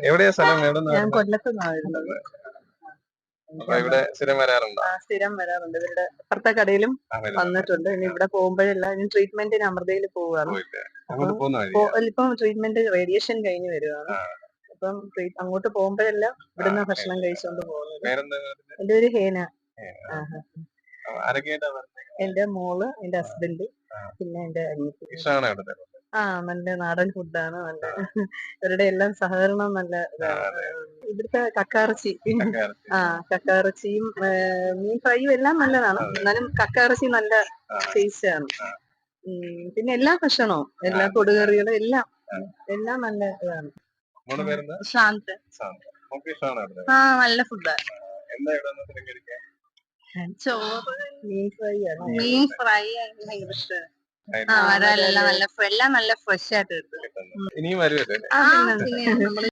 എവിടെയാ സ്ഥലം? എവിടെ ഞാൻ നിന്നാ കൊല്ലത്തുനിന്നാണ് വരുന്നത്. അപ്പൊ ഇവിടെ സ്ഥിരം വരാറുണ്ടോ? സ്ഥിരം വരാറുണ്ട്. ഇവരുടെ അപ്പുറത്തെ കടയിലും വരുന്നുണ്ട്. വന്നിട്ടുണ്ട്. ഇനി ഇവിടെ പോകുമ്പോഴെല്ലാം ഇനി ട്രീറ്റ്മെന്റിന് അമൃതയിൽ പോവുകയാണ്. പോയില്ലേ? അപ്പം അങ്ങോട്ട് പോകുന്ന വഴിയാ? ഇപ്പം ട്രീറ്റ്മെന്റ് റേഡിയേഷൻ കഴിഞ്ഞ് വരുവാണ്. ആ, അപ്പം അങ്ങോട്ട് പോകുമ്പോഴെല്ലാം ഇവിടുന്ന് ആ, ഭക്ഷണം കഴിച്ചുകൊണ്ട് പോകുന്നത്. പേരെന്താ? എന്റെ പേര് ഹേന. ഏ, ആഹാ. ആരൊക്കെയായിട്ടാ വരുന്നത്? എന്റെ മോള്, എന്റെ ആ, ഹസ്ബൻഡ്, ആ. പിന്നെ എന്റെ അനിയത്തി. ഇഷ്ടമാണോ ഇവിടുത്തെ? നല്ല നാടൻ ഫുഡാണ്. ആ, ഇവരുടെ എല്ലാം സഹകരണം നല്ല ആ, ഇതാണ്. അതെ. ഇവിടുത്തെ കക്കയിറച്ചി കക്കയിറച്ചി. കക്കയിറച്ചിയും മീൻ ഫ്രൈയും എല്ലാം നല്ലതാണ്. അതെ. എന്നാലും കക്കയിറച്ചി നല്ല ആ, ടേസ്റ്റ് ആണ്. ആ, പിന്നെ എല്ലാ ഭക്ഷണവും, എല്ലാ അതെ. കൊടുകറികളും എല്ലാം ആ. എല്ലാം നല്ല ഇതാണ്. മോളുടെ പേരെന്താ? ശാന്ത്. സാന്ദ്ര. മോൾക്ക് ഇഷ്ടമാണോ ഇവിടുത്തെ? നല്ല ഫുഡാ. എന്താ ഇവിടെ നിന്ന് തിരഞ്ഞെടുക്കുക? ചോറ്, മീൻ ഫ്രൈ ആണ്. മീൻ ഫ്രൈ ഭയങ്കര ഇഷ്ടമാണ്. ആയിട്ട് വരാലെല്ലാം എല്ലാം നല്ല ഫ്രഷ് ആയിട്ട് കിട്ടും. കിട്ടുന്നത്. ഇനിയും വരുമല്ലേ? പിന്നെ നമ്മള്